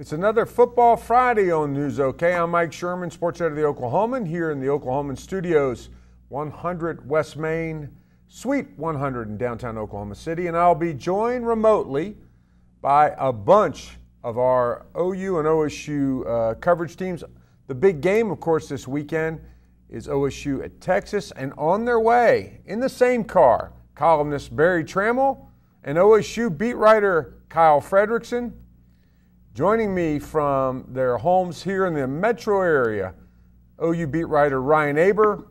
It's another Football Friday on News OK. I'm Mike Sherman, sports editor of the Oklahoman, here in the Oklahoman studios, 100 West Main, Suite 100 in downtown Oklahoma City. And I'll be joined remotely by a bunch of our OU and OSU coverage teams. The big game, of course, this weekend is OSU at Texas. And on their way, in the same car, columnist Barry Trammell and OSU beat writer Kyle Fredrickson. Joining me from their homes here in the metro area, OU beat writer Ryan Aber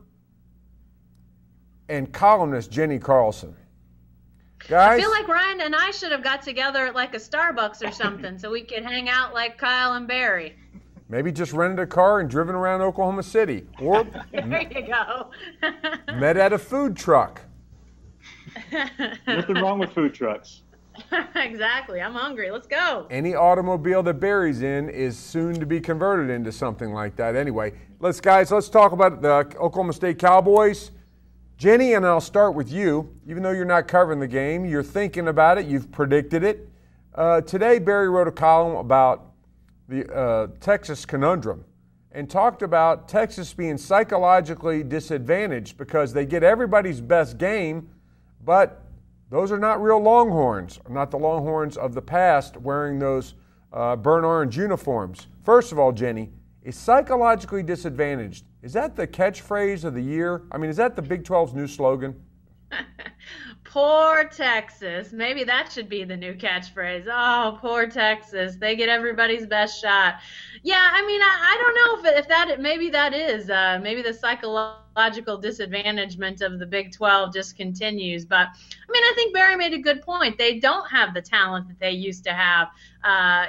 and columnist Jenny Carlson. Guys, I feel like Ryan and I should have got together at like a Starbucks or something so we could hang out like Kyle and Barry. Maybe just rented a car and driven around Oklahoma City. Or there you go. Met at a food truck. Nothing wrong with food trucks. Exactly. I'm hungry. Let's go. Any automobile that Barry's in is soon to be converted into something like that. Anyway, let's talk about the Oklahoma State Cowboys. Jenny, and I'll start with you. Even though you're not covering the game, you're thinking about it. You've predicted it. Today, Barry wrote a column about the Texas conundrum and talked about Texas being psychologically disadvantaged because they get everybody's best game, but those are not real Longhorns, not the Longhorns of the past wearing those burnt orange uniforms. First of all, Jenny, is psychologically disadvantaged, is that the catchphrase of the year? I mean, is that the Big 12's new slogan? Poor Texas. Maybe that should be the new catchphrase. Oh, poor Texas. They get everybody's best shot. Yeah, I mean, I don't know if that maybe that is. Maybe the psychological disadvantagement of the Big 12 just continues. But, I mean, I think Barry made a good point. They don't have the talent that they used to have,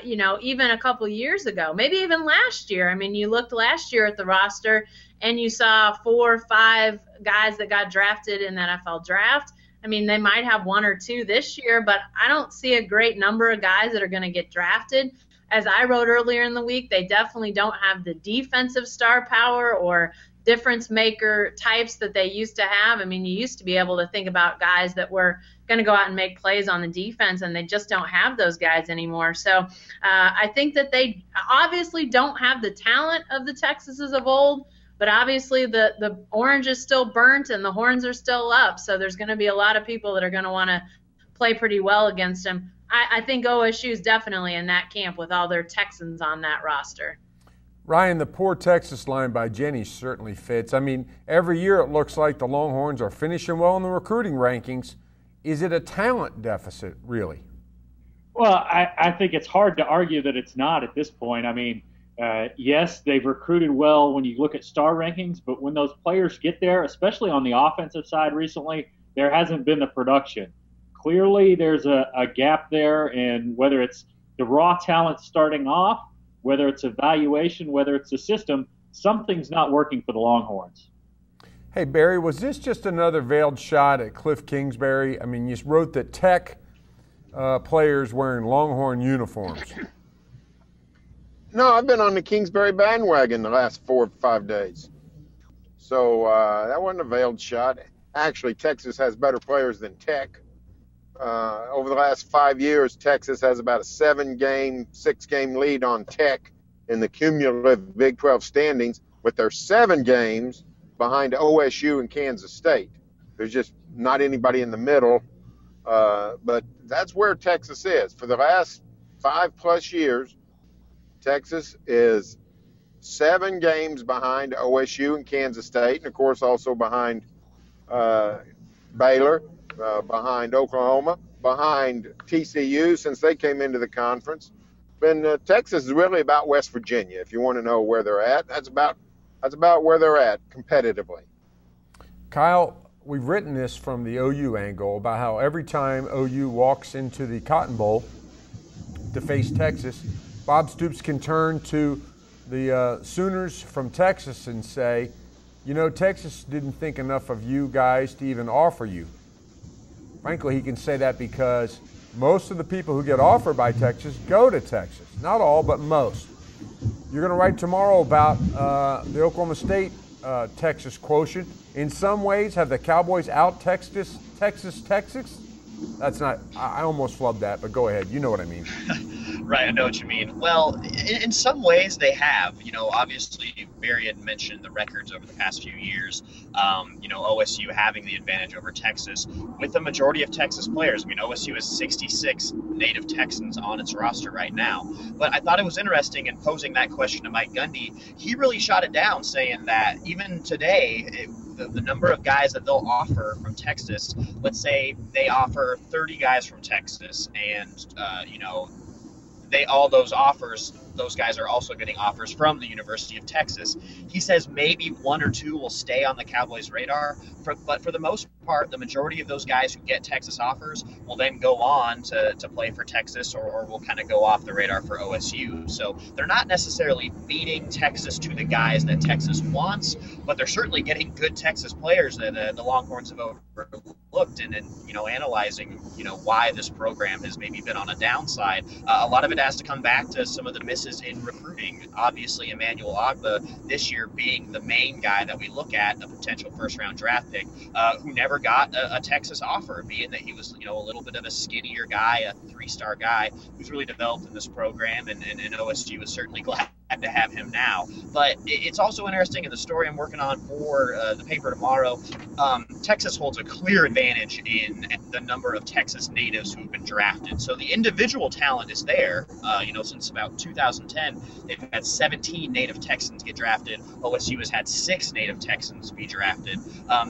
even a couple years ago. Maybe even last year. I mean, you looked last year at the roster and you saw 4 or 5 guys that got drafted in the NFL draft. I mean, they might have 1 or 2 this year, but I don't see a great number of guys that are going to get drafted. As I wrote earlier in the week, they definitely don't have the defensive star power or difference maker types that they used to have. I mean, you used to be able to think about guys that were going to go out and make plays on the defense, and they just don't have those guys anymore. So I think that they obviously don't have the talent of the Texases of old, but obviously the orange is still burnt and the horns are still up. So there's going to be a lot of people that are going to want to play pretty well against them. I think OSU is definitely in that camp with all their Texans on that roster. Ryan, the poor Texas line by Jenny certainly fits. I mean, every year it looks like the Longhorns are finishing well in the recruiting rankings. Is it a talent deficit, really? Well, I think it's hard to argue that it's not at this point. I mean, yes, they've recruited well when you look at star rankings, but when those players get there, especially on the offensive side recently, there hasn't been the production. Clearly, there's a gap there, and whether it's the raw talent starting off, whether it's evaluation, whether it's the system, something's not working for the Longhorns. Hey, Barry, was this just another veiled shot at Cliff Kingsbury? I mean, you wrote that Tech players wearing Longhorn uniforms. No, I've been on the Kingsbury bandwagon the last 4 or 5 days. So that wasn't a veiled shot. Actually, Texas has better players than Tech. Over the last 5 years, Texas has about a 7-game, 6-game lead on Tech in the cumulative Big 12 standings, but they're 7 games behind OSU and Kansas State. There's just not anybody in the middle, but that's where Texas is. For the last 5+ years, Texas is 7 games behind OSU and Kansas State, and of course also behind Baylor, behind Oklahoma, behind TCU since they came into the conference. And Texas is really about West Virginia. If you want to know where they're at, that's about where they're at competitively. Kyle, we've written this from the OU angle about how every time OU walks into the Cotton Bowl to face Texas, Bob Stoops can turn to the Sooners from Texas and say, you know, Texas didn't think enough of you guys to even offer you. Frankly, he can say that because most of the people who get offered by Texas go to Texas. Not all, but most. You're going to write tomorrow about the Oklahoma State Texas quotient. In some ways, have the Cowboys out-Texas? That's not – I almost flubbed that, but go ahead. You know what I mean. Right, I know what you mean. Well, in some ways they have. Obviously Barry had mentioned the records over the past few years. OSU having the advantage over Texas with the majority of Texas players. I mean, OSU has 66 native Texans on its roster right now. But I thought it was interesting in posing that question to Mike Gundy. He really shot it down, saying that even today, the number of guys that they'll offer from Texas, let's say they offer 30 guys from Texas, and those guys are also getting offers from the University of Texas. He says maybe one or two will stay on the Cowboys' radar, but for the most part, the majority of those guys who get Texas offers will then go on to play for Texas or will kind of go off the radar for OSU. So they're not necessarily feeding Texas to the guys that Texas wants, but they're certainly getting good Texas players that the Longhorns have overlooked and analyzing, why this program has maybe been on a downside. A lot of it has to come back to some of the misses in recruiting. Obviously, Emmanuel Ogba this year being the main guy that we look at, a potential first-round draft pick, who never got a Texas offer, being that he was, a little bit of a skinnier guy, a three-star guy who's really developed in this program, and OSU is certainly glad to have him now. But it's also interesting in the story I'm working on for the paper tomorrow. Texas holds a clear advantage in the number of Texas natives who've been drafted. So the individual talent is there. Since about 2010, they've had 17 native Texans get drafted. OSU has had 6 native Texans be drafted.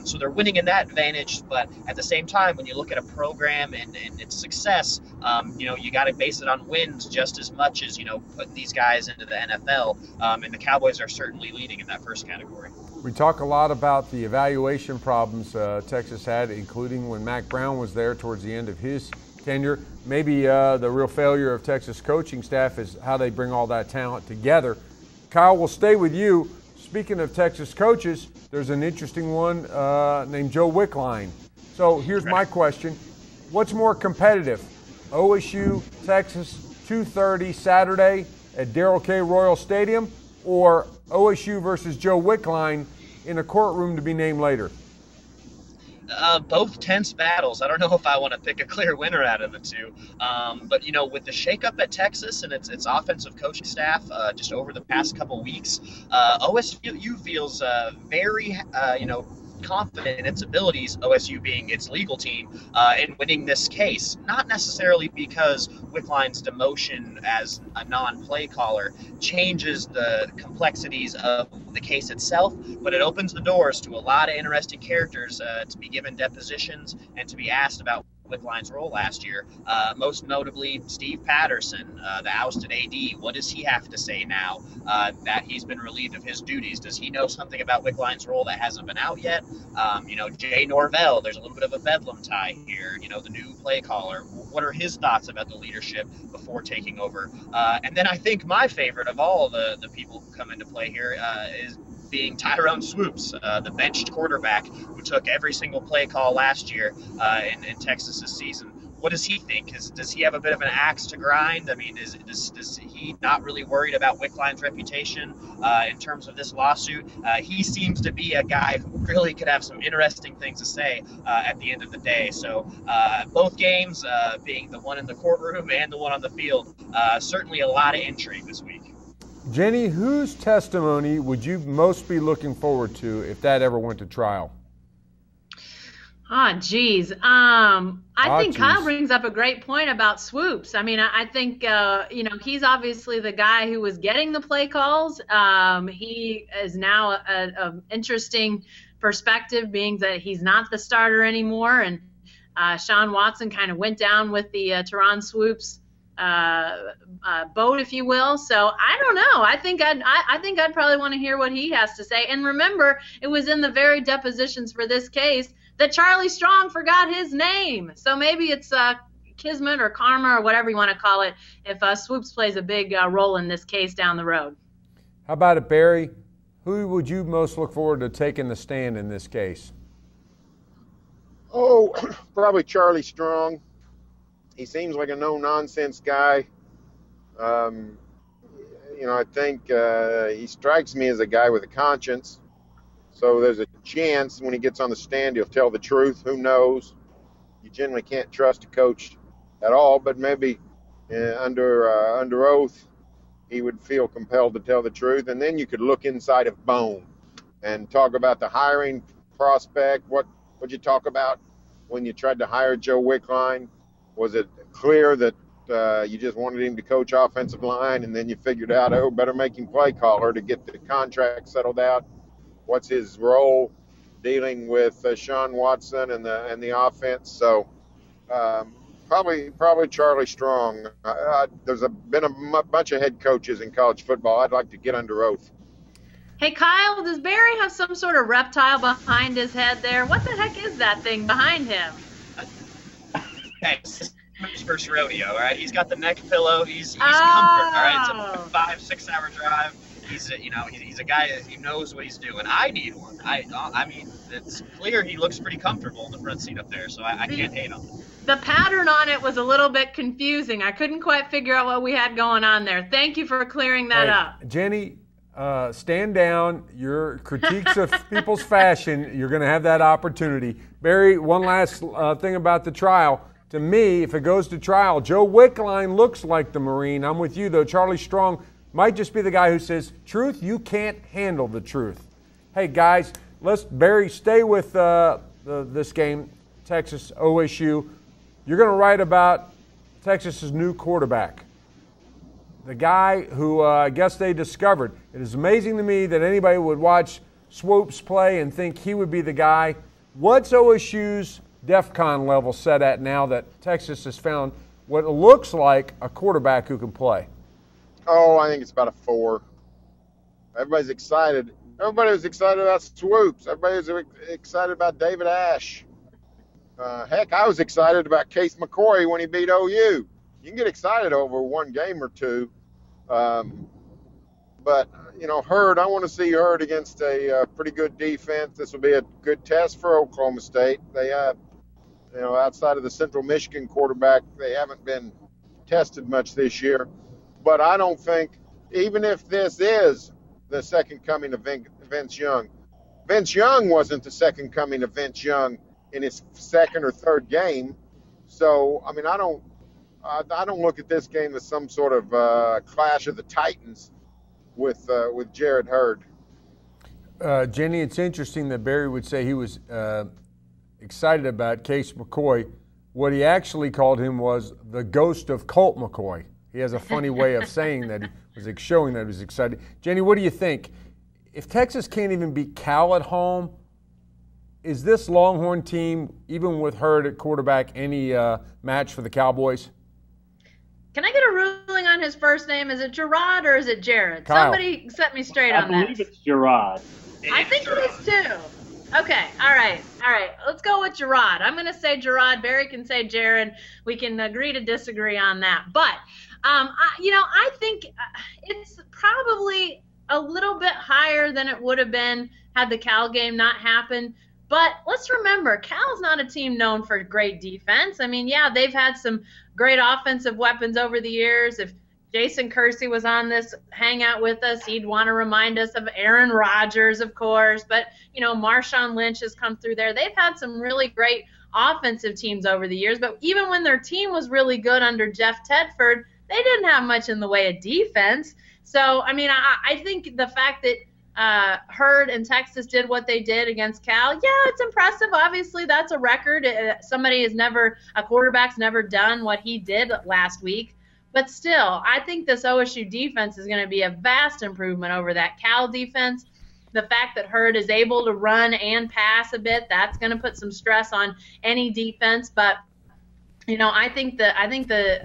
So they're winning in that advantage. But at the same time, when you look at a program and its success, you got to base it on wins just as much as, putting these guys into the NFL. And the Cowboys are certainly leading in that first category. We talk a lot about the evaluation problems Texas had, including when Mack Brown was there towards the end of his tenure. Maybe the real failure of Texas coaching staff is how they bring all that talent together. Kyle, we'll stay with you. Speaking of Texas coaches, there's an interesting one named Joe Wickline. So here's my question. What's more competitive, OSU-Texas 2:30 Saturday at Darrell K. Royal Stadium, or OSU versus Joe Wickline in a courtroom to be named later? Both tense battles. I don't know if I want to pick a clear winner out of the two. But, with the shakeup at Texas and its offensive coaching staff just over the past couple weeks, OSU feels very, confident in its abilities, OSU being its legal team, in winning this case. Not necessarily because Wickline's demotion as a non-play caller changes the complexities of the case itself, but it opens the doors to a lot of interesting characters to be given depositions and to be asked about Wickline's role last year. Most notably, Steve Patterson, the ousted AD. What does he have to say now that he's been relieved of his duties? Does he know something about Wickline's role that hasn't been out yet? Jay Norvell, there's a little bit of a bedlam tie here, the new play caller. What are his thoughts about the leadership before taking over? And then I think my favorite of all the people who come into play here is being Tyrone Swoops, the benched quarterback who took every single play call last year in Texas's season. What does he think? Does he have a bit of an axe to grind? I mean, is he not really worried about Wickline's reputation in terms of this lawsuit? He seems to be a guy who really could have some interesting things to say at the end of the day. So both games, being the one in the courtroom and the one on the field, certainly a lot of intrigue this week. Jenny, whose testimony would you most be looking forward to if that ever went to trial? I think Kyle brings up a great point about Swoops. I mean, I think, he's obviously the guy who was getting the play calls. He is now an interesting perspective, being that he's not the starter anymore. And Sean Watson kind of went down with the Tyrone Swoops boat, if you will. So I don't know. I think I'd probably want to hear what he has to say. And remember, it was in the very depositions for this case that Charlie Strong forgot his name. So maybe it's kismet or karma or whatever you want to call it if Swoops plays a big role in this case down the road. How about it, Barry? Who would you most look forward to taking the stand in this case? Oh, probably Charlie Strong. He seems like a no-nonsense guy. I think he strikes me as a guy with a conscience. So there's a chance when he gets on the stand, he'll tell the truth. Who knows? You generally can't trust a coach at all, but maybe under oath, he would feel compelled to tell the truth. And then you could look inside of Bone and talk about the hiring prospect. What would you talk about when you tried to hire Joe Wickline? Was it clear that you just wanted him to coach offensive line, and then you figured out, oh, better make him play caller to get the contract settled out? What's his role dealing with Sean Watson and the offense? So probably Charlie Strong. There's been a bunch of head coaches in college football I'd like to get under oath. Hey, Kyle, does Barry have some sort of reptile behind his head there? What the heck is that thing behind him? Hey, this is his first rodeo, all right? He's got the neck pillow. He's comfort, all right? It's a 5-6 hour drive. He's a guy who knows what he's doing. I need one. I mean, it's clear he looks pretty comfortable in the front seat up there, so I can't hate on him. The pattern on it was a little bit confusing. I couldn't quite figure out what we had going on there. Thank you for clearing that up. Jenny, stand down. Your critiques of people's fashion, you're going to have that opportunity. Barry, one last thing about the trial. To me, if it goes to trial, Joe Wickline looks like the Marine. I'm with you, though. Charlie Strong might just be the guy who says, truth, you can't handle the truth. Hey, guys, Barry, stay with this game, Texas, OSU. You're going to write about Texas's new quarterback, the guy who I guess they discovered. It is amazing to me that anybody would watch Swoops play and think he would be the guy. What's OSU's DEFCON level set at now that Texas has found what looks like a quarterback who can play? Oh, I think it's about a 4. Everybody's excited. Everybody was excited about Swoops. Everybody was excited about David Ash. Heck, I was excited about Case McCoy when he beat OU. You can get excited over one game or two. But, you know, Hurd, I want to see Hurd against a pretty good defense. This will be a good test for Oklahoma State. They have, you know, outside of the Central Michigan quarterback, they haven't been tested much this year. But I don't think, even if this is the second coming of Vince Young, Vince Young wasn't the second coming of Vince Young in his second or third game. So, I mean, I don't look at this game as some sort of clash of the Titans with Jared Hurd. Jenny, it's interesting that Barry would say he was excited about Case McCoy. What he actually called him was the ghost of Colt McCoy. He has a funny way of saying that. He was showing that he was excited. Jenny, what do you think? If Texas can't even beat Cal at home, is this Longhorn team, even with Hurd at quarterback, any match for the Cowboys? Can I get a ruling on his first name? Is it Gerard or is it Jared? Kyle. Somebody set me straight on that. I believe it's Gerard. I think it is too. Okay, all right. Let's go with Gerard. I'm going to say Gerard. Barry can say Jared. We can agree to disagree on that. But, I think it's probably a little bit higher than it would have been had the Cal game not happened. But let's remember, Cal's not a team known for great defense. I mean, yeah, they've had some great offensive weapons over the years. If Jason Kersey was on this hangout with us, he'd want to remind us of Aaron Rodgers, of course. But, Marshawn Lynch has come through there. They've had some really great offensive teams over the years. But even when their team was really good under Jeff Tedford, they didn't have much in the way of defense. So, I mean, I think the fact that Hurd and Texas did what they did against Cal, yeah, it's impressive. Obviously, that's a record. A quarterback's never done what he did last week. But still, I think this OSU defense is going to be a vast improvement over that Cal defense. The fact that Hurd is able to run and pass a bit, that's going to put some stress on any defense. But, I think the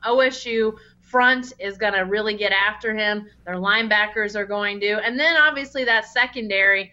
OSU front is going to really get after him. Their linebackers are going to. And then, obviously, that secondary,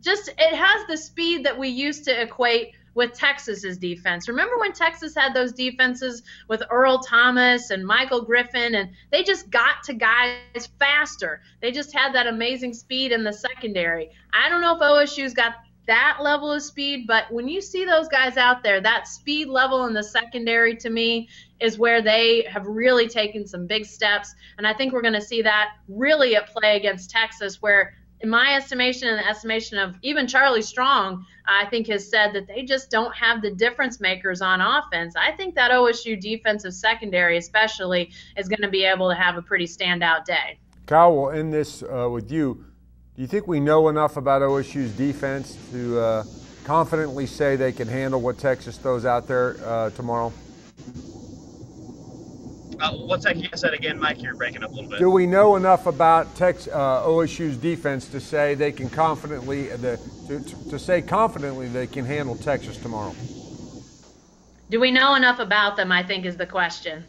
it has the speed that we used to equate with Texas's defense. Remember when Texas had those defenses with Earl Thomas and Michael Griffin, and they just got to guys faster. They just had that amazing speed in the secondary. I don't know if OSU's got that level of speed, but when you see those guys out there, that speed level in the secondary to me is where they have really taken some big steps, and I think we're going to see that really at play against Texas, where in my estimation and the estimation of even Charlie Strong, I think has said that they just don't have the difference makers on offense. I think that OSU defensive secondary especially is going to be able to have a pretty standout day. Kyle, we'll end this with you. Do you think we know enough about OSU's defense to confidently say they can handle what Texas throws out there tomorrow? One second, you said again, Mike, you're breaking up a little bit. Do we know enough about OSU's defense to say they can confidently to say confidently they can handle Texas tomorrow? Do we know enough about them, I think, is the question.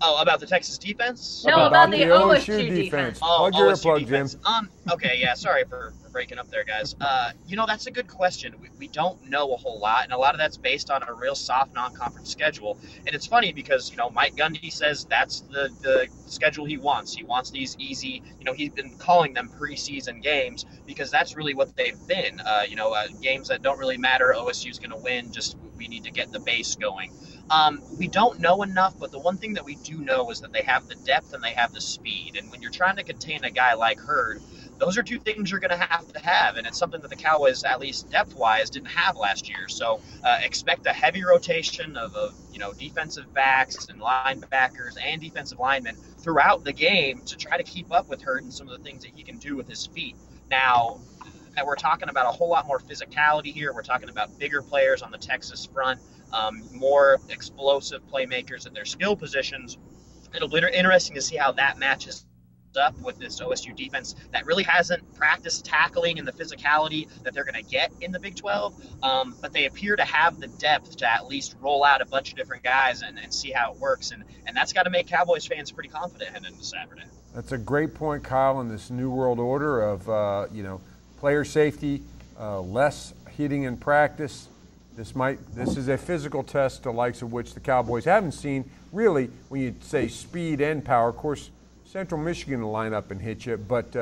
Oh, about the Texas defense? No, about the OSU defense. Oh, Plug your OSU earplug, Jim. Okay, yeah, sorry for breaking up there, guys. That's a good question. We don't know a whole lot, and a lot of that's based on a real soft non-conference schedule. And it's funny because, Mike Gundy says that's the schedule he wants. He wants these easy, he's been calling them preseason games because that's really what they've been. Games that don't really matter. OSU's going to win, just we need to get the base going. We don't know enough, but the one thing that we do know is that they have the depth and they have the speed. And when you're trying to contain a guy like Hurd, those are two things you're going to have, and it's something that the Cowboys, at least depth-wise, didn't have last year. So expect a heavy rotation of defensive backs and linebackers and defensive linemen throughout the game to try to keep up with Hurd and some of the things that he can do with his feet. Now, we're talking about a whole lot more physicality here. We're talking about bigger players on the Texas front, more explosive playmakers in their skill positions. It'll be interesting to see how that matches up with this OSU defense that really hasn't practiced tackling and the physicality that they're going to get in the Big 12, but they appear to have the depth to at least roll out a bunch of different guys and see how it works, and that's got to make Cowboys fans pretty confident heading into Saturday. That's a great point, Kyle, in this new world order of player safety, less hitting in practice. This is a physical test the likes of which the Cowboys haven't seen really when you say speed and power. Of course, Central Michigan will line up and hit you, but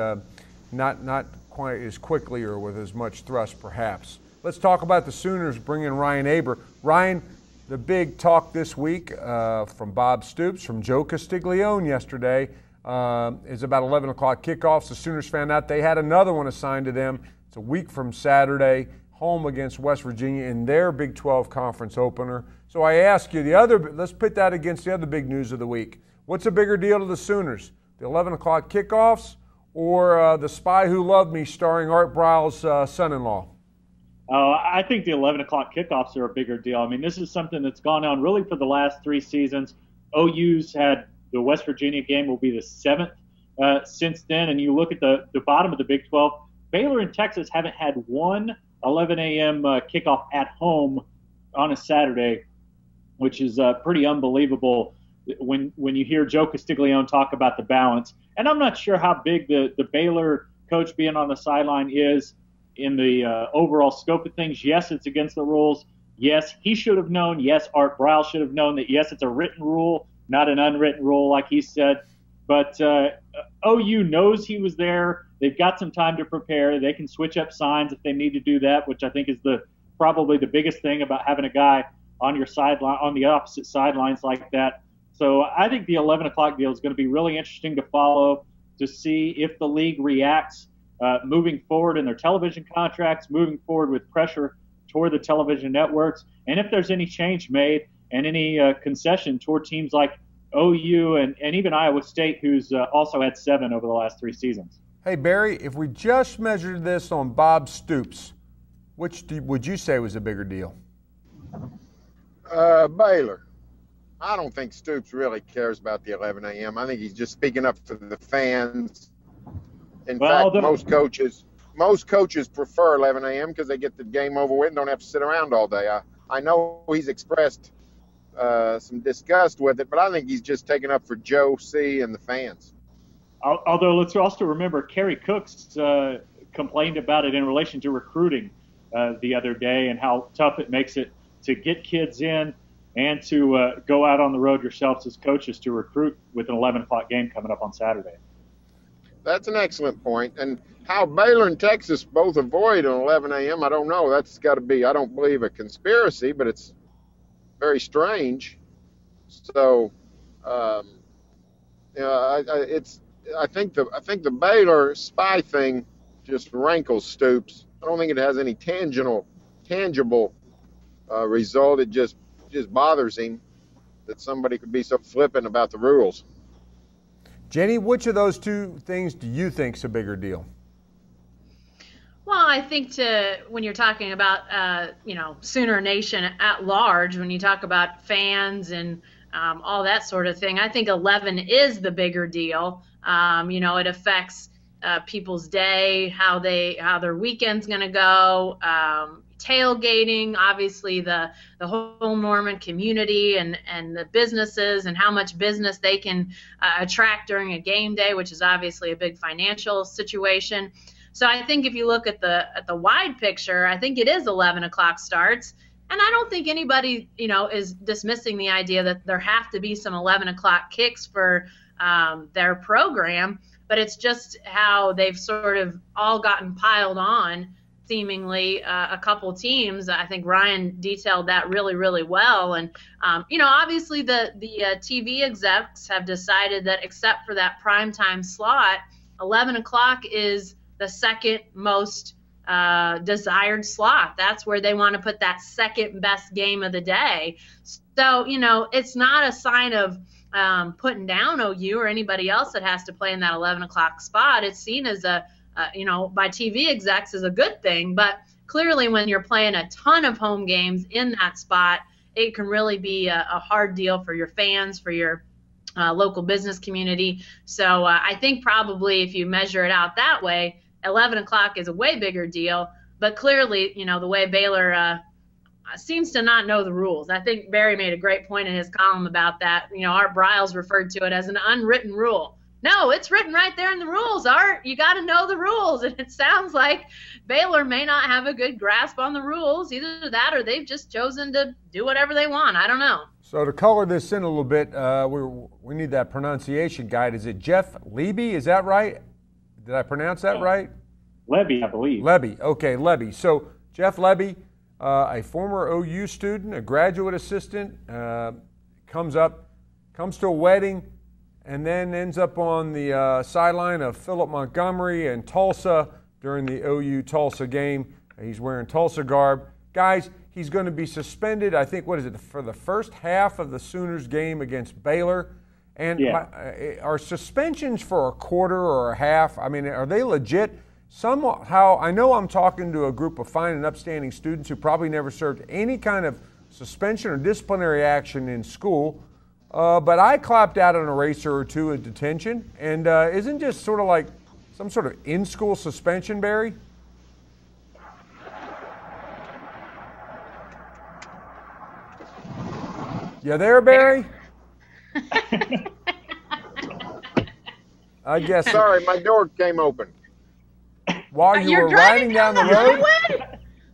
not quite as quickly or with as much thrust perhaps. Let's talk about the Sooners bringing Ryan Aber. Ryan, the big talk this week from Bob Stoops, from Joe Castiglione yesterday, is about 11 o'clock kickoffs. The Sooners found out they had another one assigned to them. It's a week from Saturday, home against West Virginia in their Big 12 conference opener. So I ask you, let's put that against the other big news of the week. What's a bigger deal to the Sooners? The 11 o'clock kickoffs or The Spy Who Loved Me starring Art Briles' son-in-law? I think the 11 o'clock kickoffs are a bigger deal. I mean, this is something that's gone on really for the last 3 seasons. OU's had the West Virginia game will be the 7th since then. And you look at the bottom of the Big 12, Baylor and Texas haven't had one 11 a.m. Kickoff at home on a Saturday, which is pretty unbelievable when you hear Joe Castiglione talk about the balance. And I'm not sure how big the Baylor coach being on the sideline is in the overall scope of things. Yes, it's against the rules. Yes, he should have known. Yes, Art Briles should have known that, yes, it's a written rule, not an unwritten rule like he said. But OU knows he was there. They've got some time to prepare. They can switch up signs if they need to do that, which I think is probably the biggest thing about having a guy on your sideline, on the opposite sidelines like that. So I think the 11 o'clock deal is going to be really interesting to follow, to see if the league reacts moving forward in their television contracts, moving forward with pressure toward the television networks, and if there's any change made and any concession toward teams like OU and even Iowa State, who's also had 7 over the last 3 seasons. Hey, Barry, if we just measured this on Bob Stoops, which would you say was a bigger deal? Baylor. I don't think Stoops really cares about the 11 a.m. I think he's just speaking up for the fans. In fact, most coaches prefer 11 a.m. because they get the game over with and don't have to sit around all day. I know he's expressed some disgust with it, but I think he's just taking up for Joe C. and the fans. Although let's also remember Kerry Cooks complained about it in relation to recruiting the other day and how tough it makes it to get kids in and to go out on the road yourselves as coaches to recruit with an 11 o'clock game coming up on Saturday. That's an excellent point. And how Baylor and Texas both avoid an 11 a.m., I don't know. That's got to be, I don't believe, a conspiracy, but it's very strange. So, it's I think the Baylor spy thing just rankles Stoops. I don't think it has any tangible result. It just bothers him that somebody could be so flippant about the rules. Jenny, which of those two things do you think is a bigger deal? Well, I think when you're talking about, Sooner Nation at large, when you talk about fans and all that sort of thing, I think 11 is the bigger deal. It affects people's day, how their weekend's going to go, tailgating, obviously the whole Norman community and the businesses and how much business they can attract during a game day, which is obviously a big financial situation. So I think if you look at the wide picture, I think it is 11 o'clock starts. And I don't think anybody, is dismissing the idea that there have to be some 11 o'clock kicks for their program, but it's just how they've sort of all gotten piled on, seemingly a couple teams. I think Ryan detailed that really, really well. And, obviously the TV execs have decided that except for that primetime slot, 11 o'clock is the second most desired slot. That's where they want to put that second best game of the day. So, it's not a sign of putting down OU or anybody else that has to play in that 11 o'clock spot. It's seen as by TV execs as a good thing. But clearly when you're playing a ton of home games in that spot, it can really be a hard deal for your fans, for your local business community. So I think probably if you measure it out that way, 11 o'clock is a way bigger deal. But clearly, the way Baylor seems to not know the rules. I think Barry made a great point in his column about that. Art Briles referred to it as an unwritten rule. No, it's written right there in the rules, Art. You got to know the rules. And it sounds like Baylor may not have a good grasp on the rules. Either that or they've just chosen to do whatever they want. I don't know. So to color this in a little bit, we need that pronunciation guide. Is it Jeff Lebby? Is that right? Did I pronounce that right? Lebby, I believe. Lebby. Okay, Lebby. So Jeff Lebby, a former OU student, a graduate assistant, comes to a wedding, and then ends up on the sideline of Philip Montgomery and Tulsa during the OU-Tulsa game. He's wearing Tulsa garb. Guys, he's going to be suspended, I think, for the first half of the Sooners game against Baylor. And are suspensions for a quarter or a half, are they legit? Somehow, I know I'm talking to a group of fine and upstanding students who probably never served any kind of suspension or disciplinary action in school, but I clapped out an eraser or two in detention. And isn't just sort of like some sort of in-school suspension, Barry? You there, Barry? I guess. Sorry, my door came open. While you were riding down the road?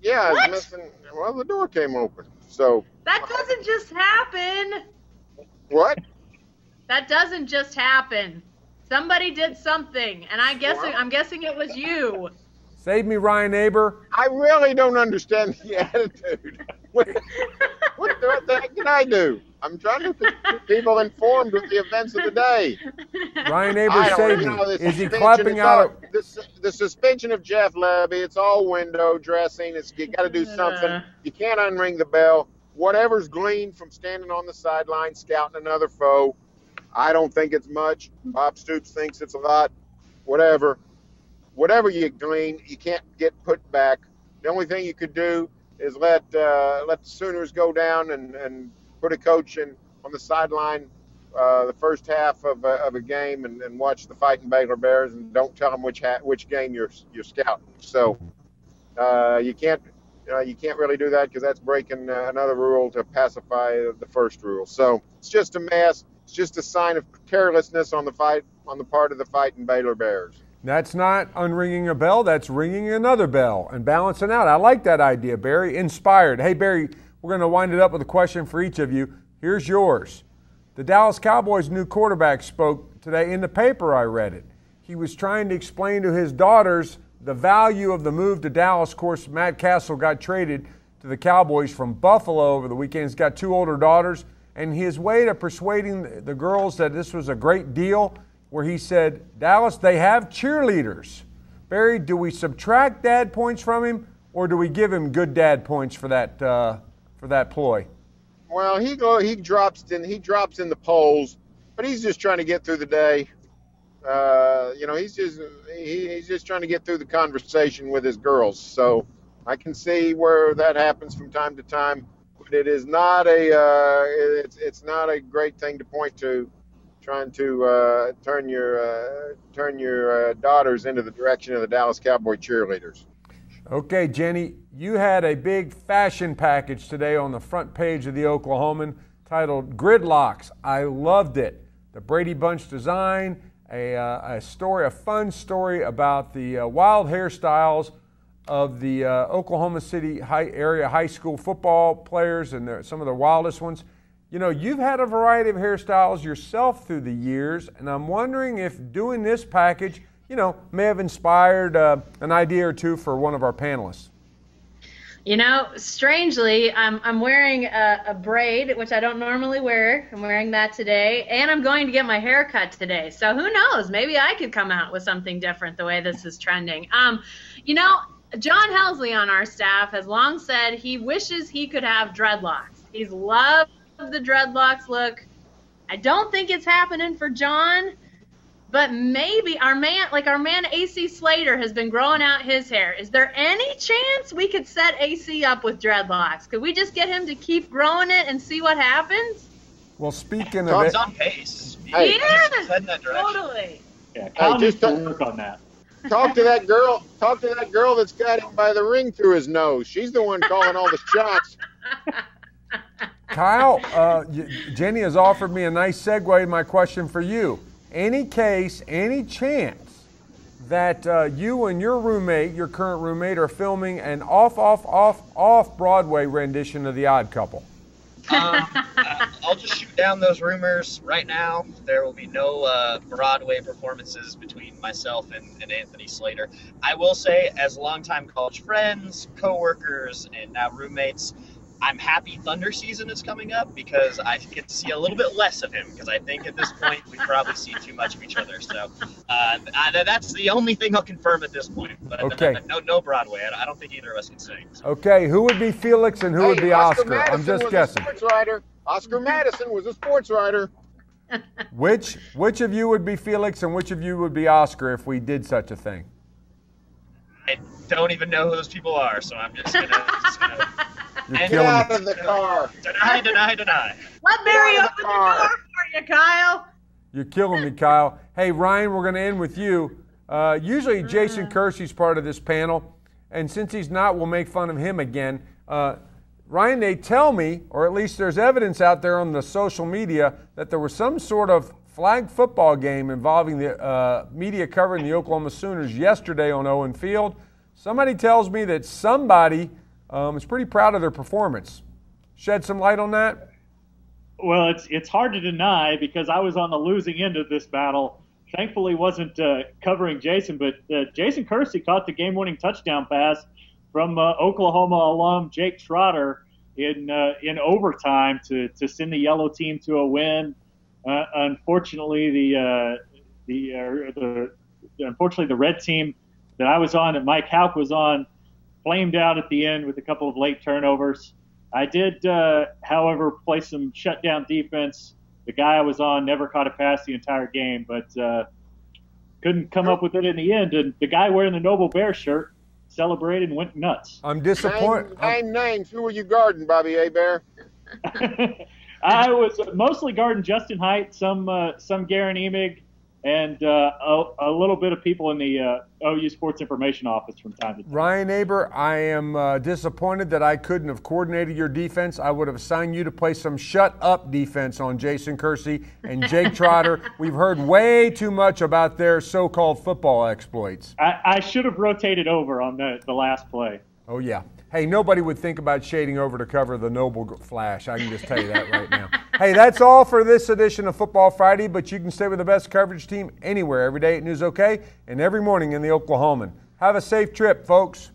Yeah, I was missing. Well, the door came open. So that doesn't just happen. What? That doesn't just happen. Somebody did something, and I'm guessing it was you. Save me, Ryan Aber. I really don't understand the attitude. What the heck did I do? I'm trying to keep people informed with the events of the day. Ryan Aber, save me. Is he clapping out? The suspension of Jeff Lebby, it's all window dressing. You got to do something. You can't unring the bell. Whatever's gleaned from standing on the sideline scouting another foe, I don't think it's much. Bob Stoops thinks it's a lot. Whatever you glean, you can't get put back. The only thing you could do is let the Sooners go down and put a coach on the sideline the first half of a game and watch the Fighting Baylor Bears, and don't tell them which game you're scouting. So you can't really do that because that's breaking another rule to pacify the first rule. So it's just a mess. It's just a sign of carelessness on the part of the Fighting Baylor Bears. That's not unringing a bell. That's ringing another bell and balancing out. I like that idea, Barry. Inspired. Hey, Barry, we're going to wind it up with a question for each of you. Here's yours. The Dallas Cowboys' new quarterback spoke today in the paper. I read it. He was trying to explain to his daughters the value of the move to Dallas. Of course, Matt Castle got traded to the Cowboys from Buffalo over the weekend. He's got two older daughters, and his way to persuading the girls that this was a great deal where he said, Dallas, they have cheerleaders. Barry, do we subtract dad points from him, or do we give him good dad points for that ploy? Well, he drops in the polls, but he's just trying to get through the day. He's just trying to get through the conversation with his girls. So I can see where that happens from time to time, but it is not it's not a great thing to point to, trying to turn your daughters into the direction of the Dallas Cowboy cheerleaders. Okay, Jenny, you had a big fashion package today on the front page of the Oklahoman titled Gridlocks. I loved it. The Brady Bunch design, a fun story about the wild hairstyles of the Oklahoma City area high school football players, and some of the wildest ones. You know, you've had a variety of hairstyles yourself through the years, and I'm wondering if doing this package, may have inspired an idea or two for one of our panelists. Strangely, I'm wearing a braid, which I don't normally wear. I'm wearing that today, and I'm going to get my hair cut today. So who knows? Maybe I could come out with something different the way this is trending. John Helsley on our staff has long said he wishes he could have dreadlocks. He's loved the dreadlocks look. I don't think it's happening for John. But maybe our man AC Slater has been growing out his hair. Is there any chance we could set AC up with dreadlocks? Could we just get him to keep growing it and see what happens? Well, speaking of it, he's on pace. He He's heading that direction. Totally. Yeah, Kyle needs to work on that. Talk to that girl. Talk to that girl that's got him by the ring through his nose. She's the one calling all the shots. Kyle, Jenny has offered me a nice segue to my question for you. Any chance that you and your current roommate, are filming an off Broadway rendition of The Odd Couple? I'll just shoot down those rumors right now. There will be no Broadway performances between myself and Anthony Slater. I will say, as longtime college friends, coworkers, and now roommates, I'm happy Thunder season is coming up because I get to see a little bit less of him, because I think at this point we probably see too much of each other. So that's the only thing I'll confirm at this point. But okay. No Broadway. I don't think either of us can sing. So. Okay, who would be Felix and who would be Oscar? I'm just guessing. Oscar Madison was a sports writer. Which of you would be Felix and which of you would be Oscar if we did such a thing? I don't even know who those people are, so I'm just gonna Get out of the car. Deny. Let Barry open the door for you, Kyle. You're killing me, Kyle. Hey, Ryan, we're going to end with you. Usually Jason Kersey's part of this panel, and since he's not, we'll make fun of him again. Ryan, they tell me, or at least there's evidence out there on the social media, that there was some sort of flag football game involving the media covering the Oklahoma Sooners yesterday on Owen Field. Somebody tells me that somebody is pretty proud of their performance. Shed some light on that? Well, it's hard to deny because I was on the losing end of this battle. Thankfully, wasn't covering Jason, but Jason Kersey caught the game-winning touchdown pass from Oklahoma alum Jake Trotter in overtime to send the yellow team to a win. Unfortunately, the red team that I was on, that Mike Houck was on, flamed out at the end with a couple of late turnovers. I did, however, play some shutdown defense. The guy I was on never caught a pass the entire game, but couldn't come up with it in the end. And the guy wearing the Noble Bear shirt celebrated and went nuts. I'm disappointed. Name names. Who were you guarding, Bobby Hebert? I was mostly guarding Justin Haidt, some Garen Emig, and a little bit of people in the OU Sports Information Office from time to time. Ryan Aber, I am disappointed that I couldn't have coordinated your defense. I would have assigned you to play some shut-up defense on Jason Kersey and Jake Trotter. We've heard way too much about their so-called football exploits. I should have rotated over on the last play. Oh, yeah. Hey, nobody would think about shading over to cover the Noble Flash. I can just tell you that right now. Hey, that's all for this edition of Football Friday, but you can stay with the best coverage team anywhere, every day at News OK and every morning in the Oklahoman. Have a safe trip, folks.